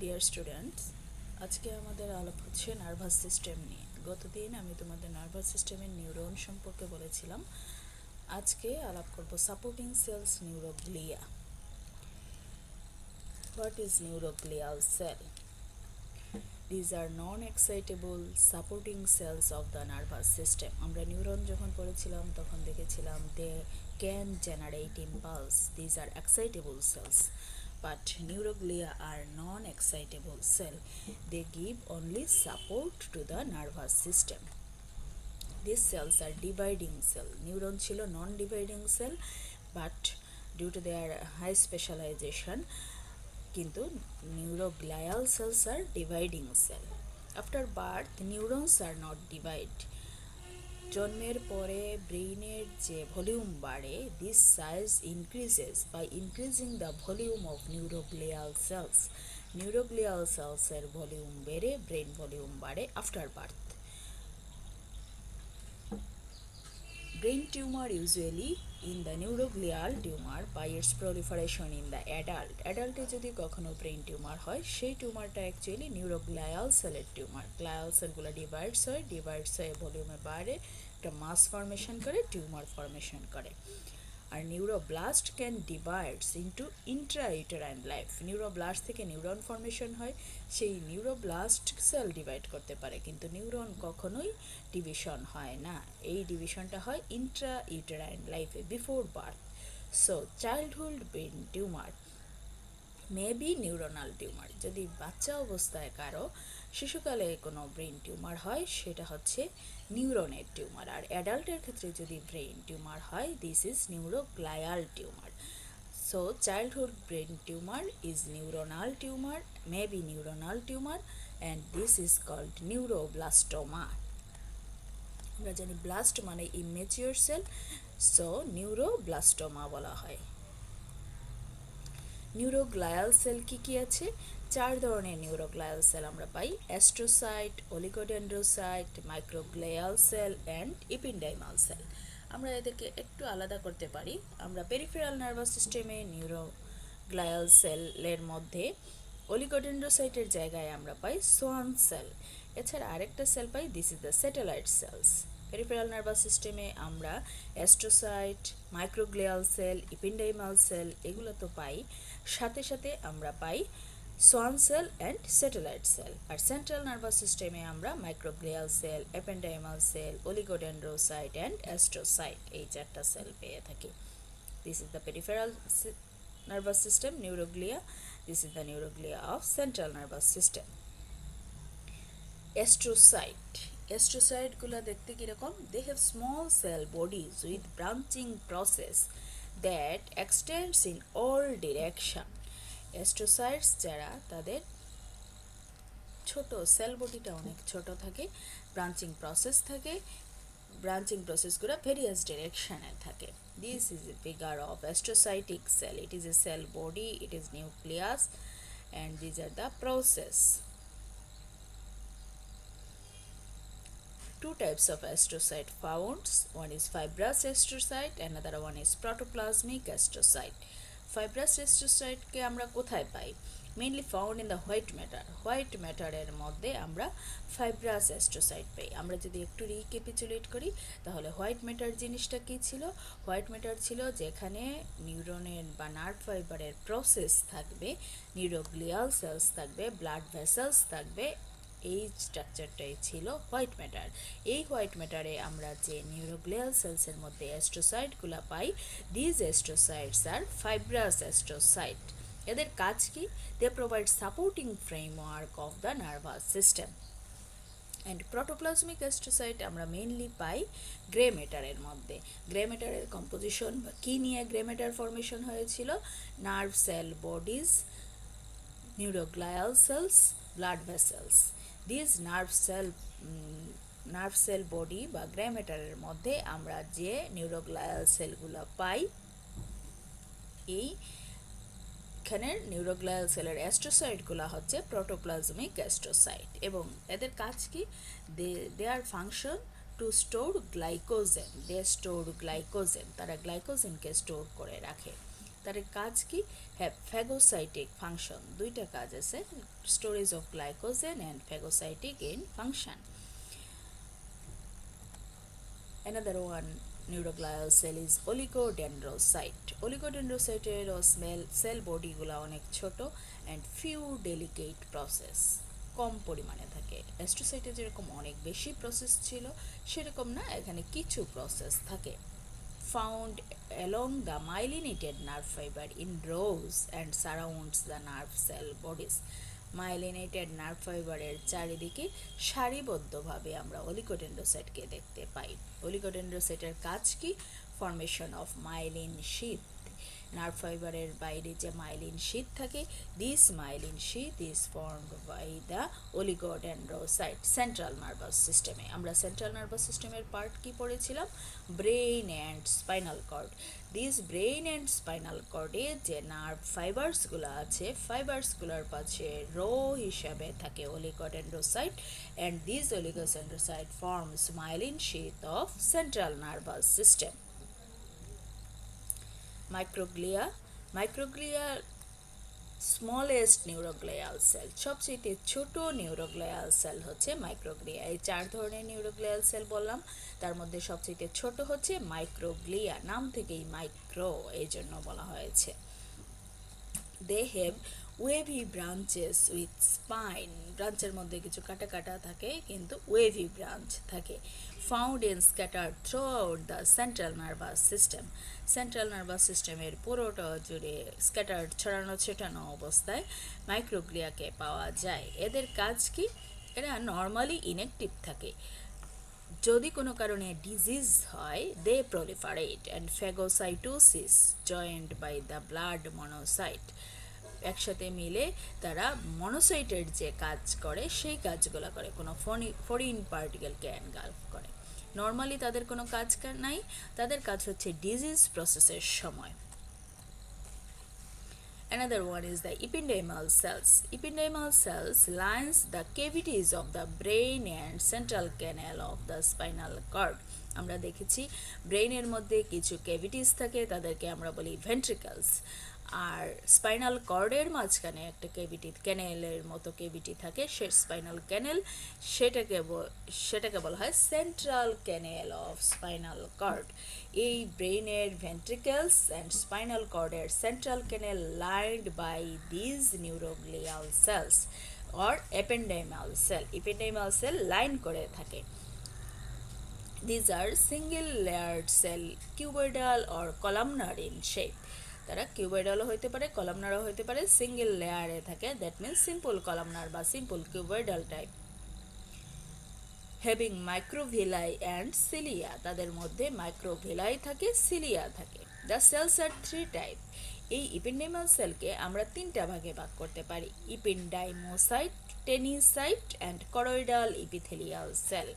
Dear students, আজকে আমাদের আলাপ হচ্ছে নার্ভাস সিস্টেম নিয়ে। গতদিন আমি তোমাদের নার্ভাস সিস্টেমের নিউরন সম্পর্কে বলেছিলাম। আজকে আলাপ করব supporting cells neuroglia. What is neuroglial cell? These are non-excitable supporting cells of the nervous system. আমরা নিউরন যখন পড়েছিলাম তখন দেখেছিলাম they can generate impulse. These are excitable cells. But neuroglia are non-excitable cell. They give only support to the nervous system. These cells are dividing cell. Neuron ছিল non-dividing cell, but due to their high specialization, কিন্তু neuroglial cells are dividing cell. After birth neurons are not divide. জন্মের পরে ব্রেইনের যে volume বাড়ে, this size increases by increasing the volume of neuroglial cells. Neuroglial সেলসের volume বেড়ে brain volume বাড়ে after birth. Brain tumor usually in the neuroglial tumor by its proliferation in the adult. Adult যদি কখনো brain tumour হয়, সেই টিউমারটা actually neuroglial সেলের tumour. Glial সেলগুলো divides হয়ে ভলিউমে বাড়ে, একটা মাস ফর্মেশন করে, টিউমার ফর্মেশন করে। আর নিউরোব্লাস্ট can divides into intrauterine life. নিউরোব্লাস্ট থেকে নিউরন ফর্মেশন হয়, সেই নিউরোব্লাস্ট সেল ডিভাইড করতে পারে, কিন্তু নিউরন কখনোই ডিভিশন হয় না। এই ডিভিশনটা হয় ইন্ট্রাইউটেরাইন লাইফে, before birth. So childhood brain tumour may be neuronal tumour. যদি বাচ্চা অবস্থায় কারো শিশুকালে কোনো ব্রেন টিউমার হয়, সেটা হচ্ছে নিউরনের টিউমার। আর অ্যাডাল্টের ক্ষেত্রে যদি ব্রেন টিউমার হয়, this is neuroglial tumour. So childhood brain tumour is neuronal tumour, may be neuronal tumour, and this is called neuroblastoma. আমরা জানি ব্লাস্ট মানে ইমেচিওর সেল, সো নিউরোব্লাস্টোমা বলা হয়। নিউরোগ্লিয়াল সেল কি আছে? 4 ধরনের নিউরোগ্লিয়াল সেল আমরা পাই: astrocyte, oligodendrocyte, microglial cell and ependymal cell. আমরা এদেরকে একটু আলাদা করতে পারি। আমরা পেরিফেরাল নার্ভাস সিস্টেমে নিউরোগ্লিয়াল সেলের মধ্যে অলিগোডেন্ড্রোসাইটের জায়গায় আমরা পাই সোয়ান সেল। এছাড়া আরেকটা সেল পাই, this is the satellite cells. Peripheral nervous সিস্টেমে আমরা astrocyte, microglial cell, ependymal cell এগুলো তো পাই, সাথে সাথে আমরা পাই Schwann cell and satellite cell. আর সেন্ট্রাল নার্ভাস সিস্টেমে আমরা microglial cell, ependymal cell, oligodendrocyte and astrocyte এই 4টা সেল পেয়ে থাকি। This is the peripheral nervous system neuroglia. This is the neuroglia of central nervous system. অ্যাস্ট্রোসাইটগুলো দেখতে কীরকম? They have small cell bodies with branching process that extends in all direction. Astrocytes যারা, তাদের ছোট সেল বডিটা অনেক ছোট থাকে, ব্রাঞ্চিং প্রসেস থাকে, ব্রাঞ্চিং প্রসেসগুলো ভেরিয়াস ডিরেকশনে থাকে। This is a figure of astrocytic cell. It is a cell body, it is nucleus, and these are the process. Two types of astrocyte found. One is fibrous astrocyte, another one is protoplasmic astrocyte. Fibrous astrocyte কে আমরা কোথায় পাই? Mainly found in the white matter. White ম্যাটারের মধ্যে আমরা fibrous astrocyte পাই। আমরা যদি একটু রিক্যাপিচুলেট করি, তাহলে হোয়াইট ম্যাটার জিনিসটা কী ছিল? হোয়াইট ম্যাটার ছিল যেখানে নিউরনের বা নার্ভ ফাইবারের প্রসেস থাকবে, নিউরোগ্লিয়াল সেলস থাকবে, ব্লাড ভেসেলস থাকবে, এই স্ট্রাকচারটাই ছিল হোয়াইট ম্যাটার। এই হোয়াইট ম্যাটারে আমরা যে নিউরোগ্লিয়াল সেলসের মধ্যে অ্যাস্ট্রোসাইটগুলো পাই, these astrocytes are fibrous astrocyte. এদের কাজ কি? They provide supporting framework of the nervous system. And protoplasmic astrocyte আমরা মেইনলি পাই গ্রে ম্যাটারের মধ্যে। গ্রে ম্যাটারের কম্পোজিশন বা কী নিয়ে গ্রে ম্যাটার ফর্মেশন হয়েছিল? Nerve cell bodies, neuroglial cells, blood vessels. This nerve sell body বা গ্রে ম্যাটারের মধ্যে আমরা যে নিউরোগ্লিয়াল সেলগুলো পাই, এইখানের নিউরোগ্লিয়াল সেলের অ্যাস্ট্রোসাইটগুলো হচ্ছে প্রোটোপ্লাজমিক অ্যাস্ট্রোসাইট। এবং এদের কাজ কি? Their function to store glycogen. They store glycogen. তারা গ্লাইকোজেনকে স্টোর করে রাখে। তার কাজ কি? হ্যাভ ফ্যাগোসাইটিক ফাংশন, দুইটা কাজ আছে, storage of glycogen and phagocytic in function. Another one neuroglial cell is oligodendrocyte. Oligodendrocyte cell বডিগুলো অনেক ছোট অ্যান্ড ফিউ ডেলিকেট প্রসেস, কম পরিমাণে থাকে। অ্যাস্ট্রোসাইটে যেরকম অনেক বেশি প্রসেস ছিল সেরকম না, এখানে কিছু প্রসেস থাকে। Found along the myelinated nerve fiber in rows and surrounds the nerve cell bodies. Myelinated nerve ফাইবারের চারিদিকে সারিবদ্ধভাবে আমরা অলিগোডেন্ড্রোসাইটকে দেখতে পাই। অলিগোডেন্ড্রোসাইটের কাজ কি? Formation of myelin sheath, nerve ফাইবারের বাইরে যে মাইলিন শীথ থাকে, this myelin sheath is formed by the oligodendrocyte central nervous সিস্টেমে। আমরা সেন্ট্রাল নার্ভাস সিস্টেমের পার্ট কি পড়েছিলাম? Brain and spinal cord. This brain and spinal কর্ডে যে নার্ভ ফাইবার্সগুলো আছে, ফাইবার্সগুলোর পাশে রো হিসাবে থাকে oligodendrocyte, and this oligodendrocyte forms myelin sheath of central nervous system. Microglia smallest neuroglial cell, সবচেয়ে ছোট নিউরোগ্লিয়াল সেল হচ্ছে মাইক্রোগ্লিয়া। এই 4 ধরনের নিউরোগ্লিয়াল সেল বললাম, তার মধ্যে সবচেয়ে ছোট হচ্ছে মাইক্রোগ্লিয়া, নাম থেকেই মাইক্রো এই জন্য বলা হয়েছে। They have wavy branches with spine, ব্রাঞ্চের মধ্যে কিছু কাটা কাটা থাকে কিন্তু ওয়েভি ব্রাঞ্চ থাকে। Found in scattered throughout the central nervous system, central nervous সিস্টেমের পুরোটা জুড়ে স্ক্যাটার্ড, ছড়ানো ছিটানো অবস্থায় মাইক্রোগ্লিয়াকে পাওয়া যায়। এদের কাজ কি? এরা নর্মালি ইনঅ্যাক্টিভ থাকে। যদি কোনো কারণে ডিজিজ হয়, they proliferate and phagocytosis joined by the blood monocyte, একসাথে মিলে তারা মনোসাইটের যে কাজ করে সেই কাজগুলো করে, কোনো ফরিন পার্টিকেলকে এনগালফ করে। নর্মালি তাদের কোনো কাজ নাই, তাদের কাজ হচ্ছে ডিজিজ প্রসেসের সময়। Another one is the ependymal cells. Ependymal cells lines the cavities of the brain and central canal of the spinal cord. আমরা দেখেছি ব্রেইনের মধ্যে কিছু ক্যাভিটিস থাকে, তাদেরকে আমরা বলি ভেন্ট্রিকলস। আর স্পাইনাল কর্ডের মাঝখানে একটা ক্যাভিটি, ক্যানেলের মতো ক্যাভিটি থাকে, সে স্পাইনাল ক্যানেল, সেটাকে বলা হয় central canal of spinal cord. এই ব্রেইনের ভেন্ট্রিকলস অ্যান্ড স্পাইনাল কর্ডের central canal lined by these neuroglial cells or ependymal cell, ependymal cell line করে থাকে। These are single layered cell, cuboidal or columnar in shape. তারা কিউবয়েডালও হতে পারে, কলামনারও হতে পারে, সিঙ্গেল লেয়ারে থাকে, দ্যাট মিনস সিম্পল কলামনার বা simple cuboidal type. Having microvilli and cilia, তাদের মধ্যে মাইক্রোভিলাই থাকে, সিলিয়া থাকে। The cells are 3 type. এই ইপেন্ডাইমাল সেলকে আমরা 3টা ভাগে ভাগ করতে পারি: ependymocyte, tanycyte and choroidal epithelial cell.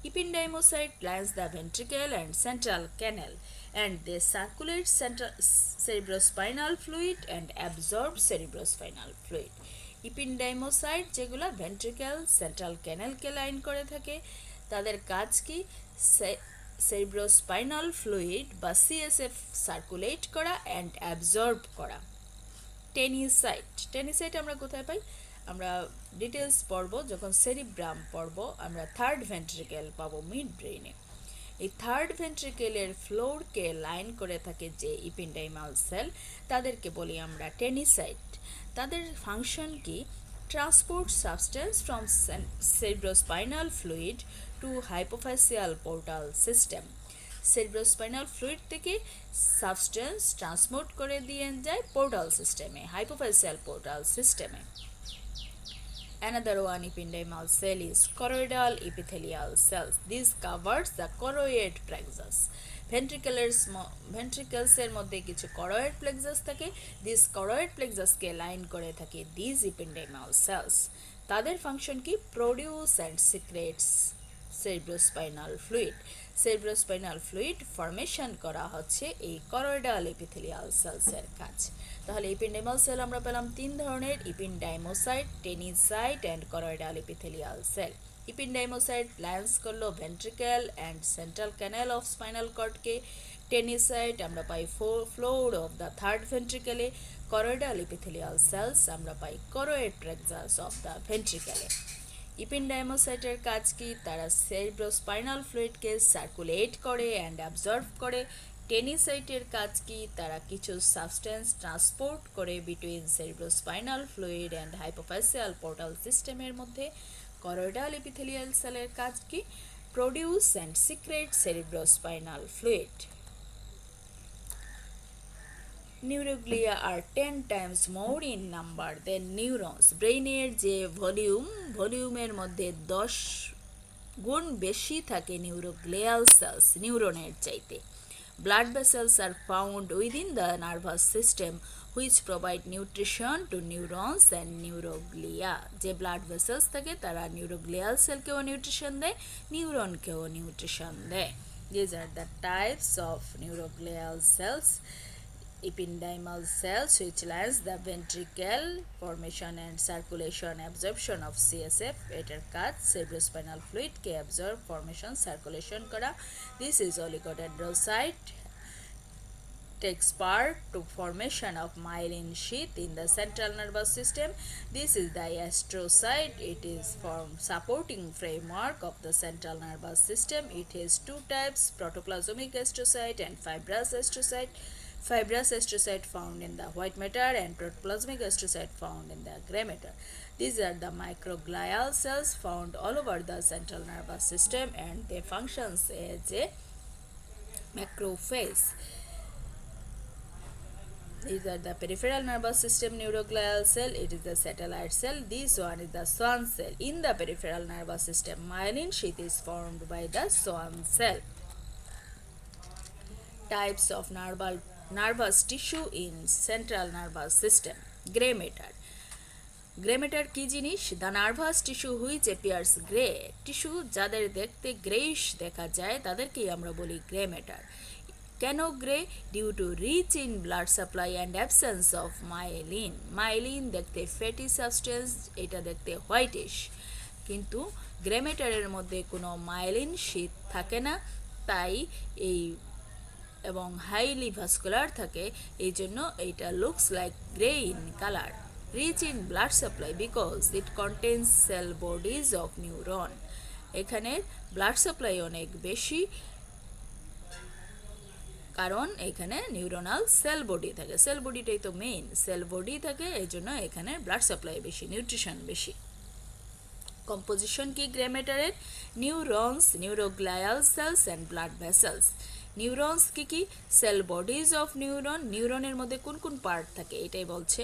Ependymocyte lines the ventricle and central canal, and they circulate cerebrospinal fluid and absorb cerebrospinal fluid. Ependymocyte যেগুলো ভেন্ট্রিকেল সেন্ট্রাল ক্যানেলকে লাইন করে থাকে, তাদের কাজ কি? সেরিব্রোস্পাইনাল ফ্লুইড বা সিএসএফ সার্কুলেট করা অ্যান্ড অ্যাবজর্ব করা। টেনিসাইট আমরা কোথায় পাই? আমরা ডিটেলস পড়ব যখন সেরিব্রাম পড়ব, আমরা থার্ড ভেন্ট্রিকেল পাবো মিড ব্রেইনে। এই থার্ড ভেন্ট্রিকেলের ফ্লোরকে লাইন করে থাকে যে ইপেন্ডাইমাল সেল, তাদেরকে বলি আমরা টেনিসাইট। তাদের ফাংশন কি? Transport substance from cerebrospinal fluid to hypophyseal portal system. Cerebrospinal fluid থেকে সাবস্টেন্স ট্রান্সপোর্ট করে দিয়ে যায় পোর্টাল সিস্টেমে, হাইপোফ্যাসিয়াল পোর্টাল সিস্টেমে। Another one ependymal cell is choroidal epithelial cells. This covers the choroid plexus. ভেন্ট্রিকলসের মধ্যে কিছু choroid plexus থাকে, this choroid plexus K line করে থাকে these ependymal cells. তাদের ফাংশন কি? Produce and secrets cerebrospinal fluid. Cerebrospinal fluid formation করা হচ্ছে এই choroidal epithelial সেলসের কাজ। তাহলে ইপেন্ডাইমাল সেল আমরা পেলাম 3 ধরনের: ependymocyte, tanycyte and choroidal epithelial cell. Ependymocyte lines করলো ventricle and central canal of spinal কর্ডকে, টেনিসাইট আমরা পাই ফ্লোর অফ দ্য থার্ড ভেন্ট্রিকেলে, করয়েডাল এপিথেলিয়াল সেলস আমরা পাই করোয়েড ট্রেক্সাস অফ দ্য ভেন্ট্রিকেলে। ইপিনডাইমোসাইটের কাজ কি? তারা সেরিব্রোস্পাইনাল ফ্লুইডকে সার্কুলেট করে অ্যান্ড অ্যাবজর্ব করে। টেনিসাইটের কাজ কি? তারা কিছু সাবস্টেন্স ট্রান্সপোর্ট করে between cerebrospinal fluid and hypophyseal portal সিস্টেমের মধ্যে। করয়েডাল এপিথেলিয়াল সেলের কাজ কি? Produce and secrete cerebrospinal fluid. Neuroglia are 10 times more in number than neurons. ব্রেইনের যে ভলিউমের মধ্যে 10 গুণ বেশি থাকে নিউরোগ্লিয়াল সেলস নিউরনের চাইতে। Blood vessels are found within the nervous system which provide nutrition to neurons and neuroglia. যে ব্লাড ভেসেলস থাকে তারা নিউরোগ্লিয়াল সেলকেও নিউট্রিশন দেয়, নিউরনকেও নিউট্রিশন দেয়। These are the types of neuroglial cells. Ependymal cells which lines the ventricle, formation and circulation absorption of CSF, এটার কাজ cerebrospinal fluid কে absorb, formation, circulation করা। This is oligodendrocyte, takes part to formation of myelin sheath in the central nervous system. This is the astrocyte. It is from supporting framework of the central nervous system. It has two types, protoplasmic astrocyte and fibrous astrocyte. Fibrous astrocyte found in the white matter and protoplasmic astrocyte found in the gray matter. These are the microglial cells found all over the central nervous system and they functions as a macrophage. These are the peripheral nervous system neuroglial cell. It is the satellite cell. This one is the Schwann cell. In the peripheral nervous system, myelin sheath is formed by the Schwann cell. Types of nervous tissue in central nervous system. Gray matter. Grey matter কি জিনিস? The nervous tissue which appears grey. Tissue যাদের দেখতে greyish দেখা যায় তাদেরকেই আমরা বলি grey matter. কেন grey? Due to rich in blood supply and absence of myelin. Myelin দেখতে ফ্যাটি সাবস্টেন্স, এটা দেখতে হোয়াইটিশ, কিন্তু গ্রে ম্যাটারের মধ্যে কোনো মাইলিন শীত থাকে না, তাই এই এবং হাইলি ভাস্কুলার থাকে, এই জন্য এইটা looks like grey in colour. Rich in blood supply because it contains cell bodies of neuron. এখানে ব্লাড সাপ্লাই অনেক বেশি, কারণ এখানে নিউরোনাল সেল বডি থাকে। সেল বডিটাই তো মেইন, সেল বডি থাকে, এই জন্য এখানে ব্লাড সাপ্লাই বেশি, নিউট্রিশন বেশি। কম্পোজিশন কি গ্রে ম্যাটারের? Neurons, neuroglial cells and blood vessels. Neurons কি? Cell bodies of neuron. নিউরনের মধ্যে কোন কোন পার্ট থাকে এটাই বলছে।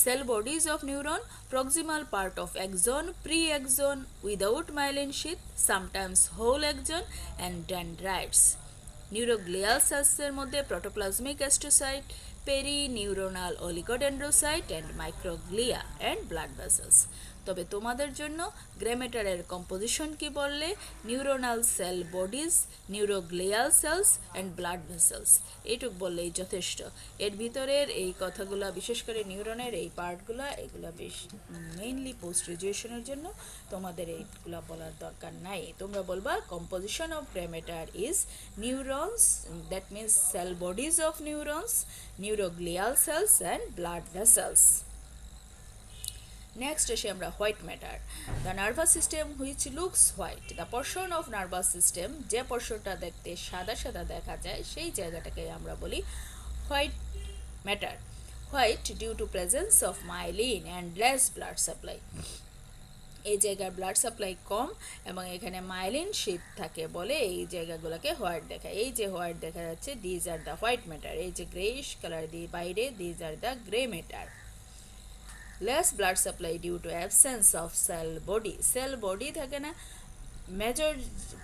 Sell bodies of neuron, proximal part of axon, pre axon without myelin sheath, sometimes whole axon and dendrites. Neuroglial সেলসের মধ্যে protoplasmic astrocyte, peri neuronal oligodendrocyte and microglia and blood vessels. তবে তোমাদের জন্য গ্রে ম্যাটারের composition কি বললে? Neuronal cell bodies, neuroglial cells and blood vessels, এইটুক বললেই যথেষ্ট। এর ভিতরের এই কথাগুলো, বিশেষ করে নিউরনের এই পার্টগুলো, এগুলো বেশ মেইনলি পোস্ট গ্রাজুয়েশনের জন্য, তোমাদের এইগুলো বলার দরকার নাই। তোমরা বলবা composition of grey matter is neurons, that means cell bodies of neurons, neuroglial cells and blood vessels. Next আসি আমরা white matter. The nervous system which looks white, the portion of nervous system, যে পোর্শনটা দেখতে সাদা সাদা দেখা যায় সেই জায়গাটাকে আমরা বলি white matter. White due to presence of myelin and less blood supply. এই জায়গার ব্লাড সাপ্লাই কম এবং এখানে মাইলিন শীত থাকে বলে এই জায়গাগুলোকে হোয়াইট দেখায়। এই যে হোয়াইট দেখা যাচ্ছে, these are the white matter. এই যে গ্রেইশ কালার দিয়ে বাইরে, these are the grey matter. Less blood supply due to absence of cell body. Cell body থাকে না, মেজর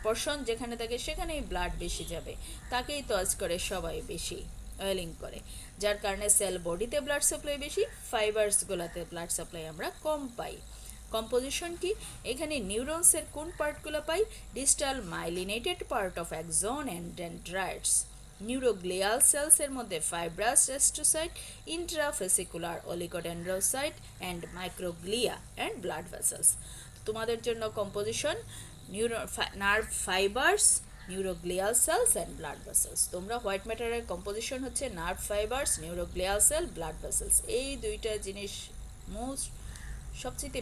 পোর্শন যেখানে থাকে সেখানেই ব্লাড বেশি যাবে, তাকেই তো আজ করে সবাই বেশি অয়েলিং করে, যার কারণে সেল বডিতে ব্লাড সাপ্লাই বেশি, ফাইবার্সগুলোতে ব্লাড সাপ্লাই আমরা কম পাই। কম্পোজিশন কি? এখানে নিউরনসের কোন পার্টগুলো পাই? Distal myelinated part of axon and dendrites. Neuroglial সেলসের মধ্যে fibrous astrocyte, intrafascicular oligodendrocyte and microglia and blood vessels. তোমাদের জন্য composition: nerve fibres, neuroglial cells and blood vessels. তোমরা হোয়াইট ম্যাটারের কম্পোজিশন হচ্ছে nerve fibres, neuroglial cell, blood vessels. এই দুইটা জিনিস মোস্ট সবচেয়ে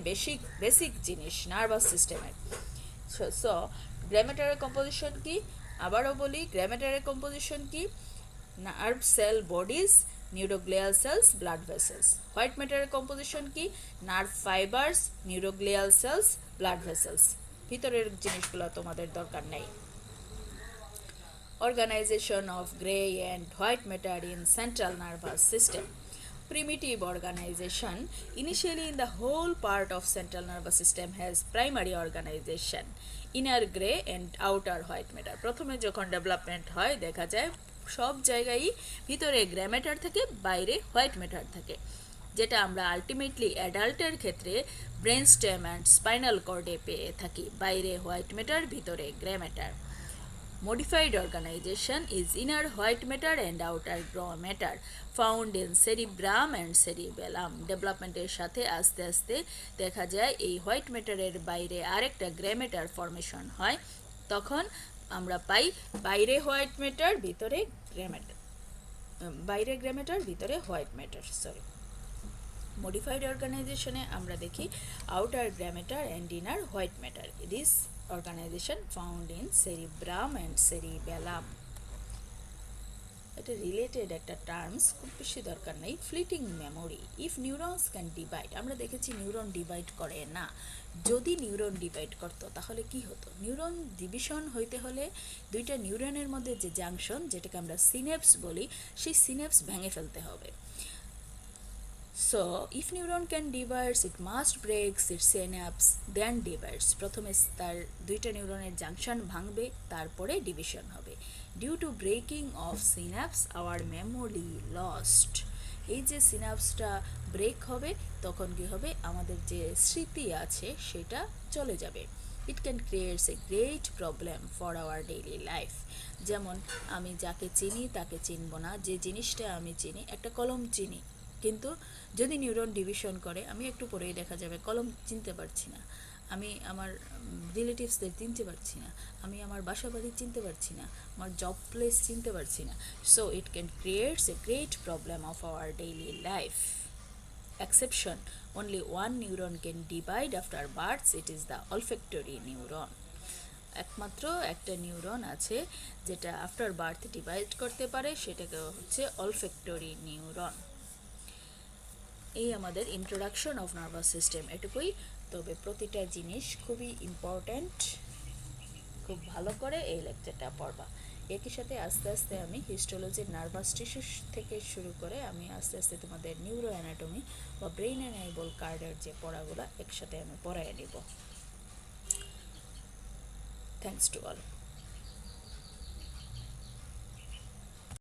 বেসিক জিনিস নার্ভাস সিস্টেমের। সো গ্রে ম্যাটারের কম্পোজিশন কি? আবারও বলি, গ্রে ম্যাটারের কম্পোজিশন কি? Nerve cell bodies, neuroglial cells, blood vessels. White ম্যাটারের কম্পোজিশন কি? Nerve fibres, neuroglial cells, blood vessels. ভিতরের জিনিসগুলো তোমাদের দরকার নেই। Organization of gray and white matter in central nervous system. Primitive organization. Initially in the whole part of central nervous system has primary organization, inner gray and outer white matter. প্রথমে যখন development হয় দেখা যায় সব জায়গায় ভিতরে grey matter থাকে, বাইরে হোয়াইট ম্যাটার থাকে, যেটা আমরা আলটিমেটলি অ্যাডাল্টের ক্ষেত্রে ব্রেন স্টেম অ্যান্ড স্পাইনাল কর্ডে পেয়ে থাকি। বাইরে হোয়াইট ম্যাটার, ভিতরে grey matter. Modified organization is inner white matter and outer gray matter found in cerebrum and cerebellum. ডেভেলপমেন্টের সাথে আস্তে আস্তে দেখা যায় এই হোয়াইট ম্যাটারের বাইরে আরেকটা গ্রে ম্যাটার ফর্মেশন হয়, তখন আমরা পাই বাইরে হোয়াইট ম্যাটার, ভিতরে গ্রে ম্যাটার, বাইরে গ্রে ম্যাটার, ভিতরে হোয়াইট ম্যাটার। মডিফাইড অর্গানাইজেশনে আমরা দেখি outer grey matter and inner white matter. This organization found in cerebrum and cerebellum. এটা রিলেটেড একটা টার্মস, খুব বেশি দরকার নেই। Fleeting memory. If neurons can divide, আমরা দেখেছি নিউরন ডিভাইড করে না। যদি নিউরন ডিভাইড করতো তাহলে কি হতো? নিউরন ডিভিশন হইতে হলে দুইটা নিউরনের মধ্যে যে জাংশন, যেটাকে আমরা সিনেপস বলি, সেই সিনেপস ভেঙে ফেলতে হবে। So, if neuron can divide, it must break its synapse, then divides. প্রথমে তার দুইটা নিউরনের জাংশন ভাঙবে, তারপরে ডিভিশন হবে। Due to breaking of synapse our memory lost. এই যে সিনাপসটা ব্রেক হবে তখন কি হবে? আমাদের যে স্মৃতি আছে সেটা চলে যাবে। It can creates a great problem for our daily life. যেমন আমি যাকে চিনি তাকে চিনব না, যে জিনিসটা আমি চিনি, একটা কলম চিনি, কিন্তু যদি নিউরন ডিভিশন করে আমি একটু পরেই দেখা যাবে কলম চিনতে পারছি না, আমি আমার রিলেটিভসদের চিনতে পারছি না, আমি আমার বাসা বাড়ি চিনতে পারছি না, আমার জব প্লেস চিনতে পারছি না। So it can creates a great problem of our daily life. Exception, only one neuron can divide after birth, it is the olfactory neuron. একমাত্র একটা নিউরন আছে যেটা আফটার বার্থ ডিভাইড করতে পারে, সেটাকে হচ্ছে olfactory নিউরন। এই আমাদের ইন্ট্রোডাকশন অফ নার্ভাস সিস্টেম এটুকুই। তবে প্রতিটা জিনিস খুবই ইম্পর্ট্যান্ট, খুব ভালো করে এই লেকচারটা পড়বা। একই সাথে আস্তে আস্তে আমি হিস্টোলজির নার্ভাস টিস্যু থেকে শুরু করে আমি আস্তে আস্তে তোমাদের নিউরো অ্যানাটমি বা ব্রেইন অ্যানাইবল কার্ডের যে পড়াগুলো একসাথে আমি পড়ায় নিব। Thanks to all.